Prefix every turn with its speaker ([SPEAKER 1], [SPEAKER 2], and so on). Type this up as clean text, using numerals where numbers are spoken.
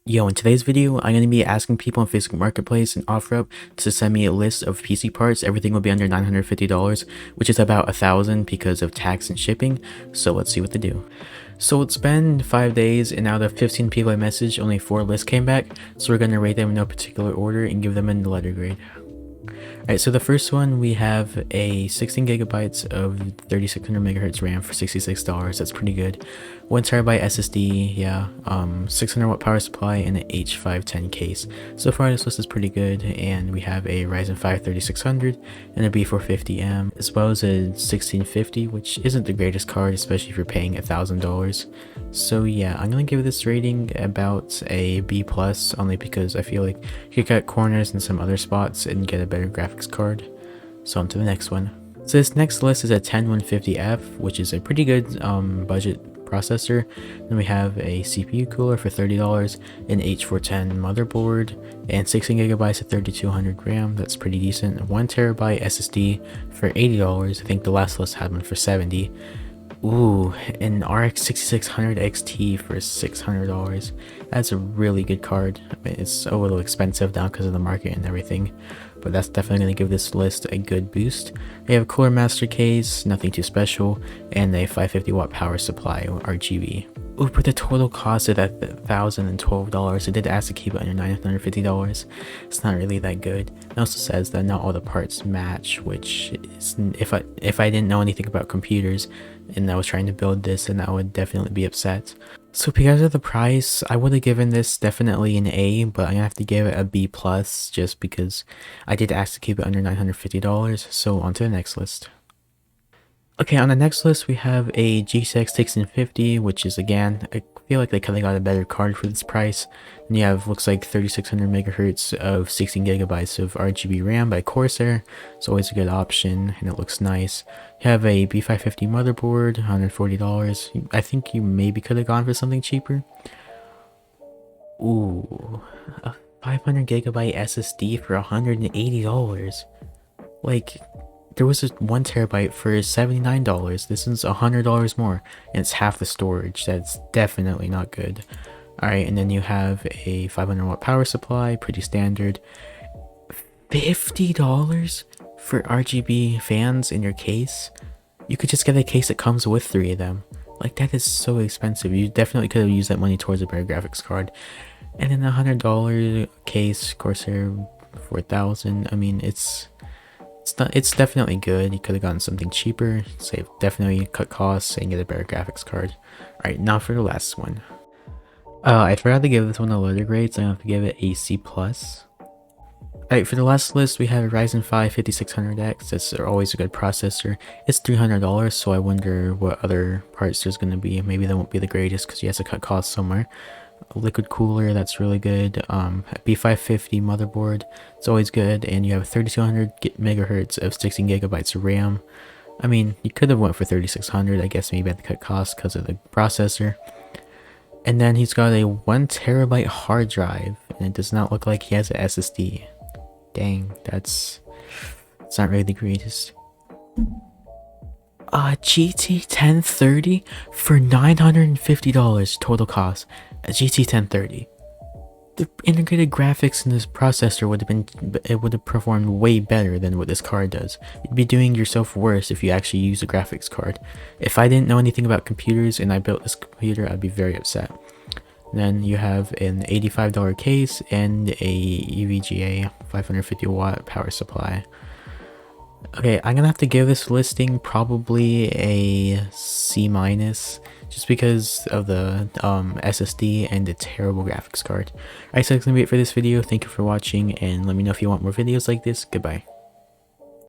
[SPEAKER 1] Yo, in today's video, I'm going to be asking people on Facebook Marketplace and OfferUp to send me a list of PC parts. Everything will be under $950, which is about $1,000 because of tax and shipping. So let's see what they do. So it's been 5 days, and out of 15 people I messaged, only 4 lists came back. So we're going to rate them in no particular order and give them in the letter grade. Alright, so the first one, we have a 16 gigabytes of 3600 megahertz RAM for $66. That's pretty good. 1 terabyte SSD, yeah, 600 watt power supply, and an H510 case. So far this list is pretty good, and we have a Ryzen 5 3600 and a B450M, as well as a 1650, which isn't the greatest card, especially if you're paying $1,000. So yeah, I'm gonna give this rating about a B+, only because I feel like you could cut corners in some other spots and get a better graphics card. So on to the next one. So this next list is a 10150F, which is a pretty good budget processor. Then we have a CPU cooler for $30, an H410 motherboard, and 16 gigabytes of 3200 RAM. That's pretty decent. 1 terabyte SSD for $80. I think the last list had one for $70. Ooh, an RX 6600 XT for $600. That's a really good card. I mean, it's a little expensive now because of the market and everything, but that's definitely going to give this list a good boost. We have a Cooler Master case, nothing too special, and a 550 watt power supply, RGB. Ooh, but the total cost is at $1,012. I did ask to keep it under $950. It's not really that good. It also says that not all the parts match, which is, if I didn't know anything about computers and I was trying to build this, then I would definitely be upset. So because of the price, I would have given this definitely an A, but I'm gonna have to give it a B+, just because I did ask to keep it under $950. So on to the next list. Okay, on the next list we have a GTX 1650, which is, again, I feel like they could have got a better card for this price. And you have, looks like 3600 megahertz of 16 gigabytes of RGB RAM by Corsair. It's always a good option, and it looks nice. You have a B550 motherboard, $140. I think you maybe could have gone for something cheaper. Ooh, a 500 gigabyte SSD for $180. Like, there was a 1 terabyte for $79. This is $100 more, and it's half the storage. That's definitely not good. Alright, and then you have a 500 watt power supply, pretty standard. $50 for RGB fans in your case? You could just get a case that comes with 3 of them. Like, that is so expensive. You definitely could have used that money towards a better graphics card. And then a $100 case, Corsair 4000. I mean, it's definitely good. You could have gotten something cheaper, save, definitely cut costs, and get a better graphics card. Alright, now for the last one. I forgot to give this one a letter grade, so I'm gonna have to give it a C+. Alright, for the last list, we have a Ryzen 5 5600X. That's always a good processor. It's $300, so I wonder what other parts there's gonna be. Maybe they won't be the greatest because you have to cut costs somewhere. A liquid cooler, that's really good. A B550 motherboard, it's always good. And you have 3200 megahertz of 16 gigabytes of RAM. I mean, you could have went for 3600. I guess maybe at the cut cost because of the processor. And then he's got a 1 terabyte hard drive, and it does not look like he has an SSD. Dang, it's not really the greatest. GT 1030 for $950 total cost. A GT 1030. The integrated graphics in this processor would have performed way better than what this card does. You'd be doing yourself worse if you actually use a graphics card. If I didn't know anything about computers and I built this computer, I'd be very upset. Then you have an $85 case and a EVGA 550 watt power supply. Okay, I'm gonna have to give this listing probably a C-, just because of the SSD and the terrible graphics card. Alright, so that's gonna be it for this video. Thank you for watching, and let me know if you want more videos like this. Goodbye.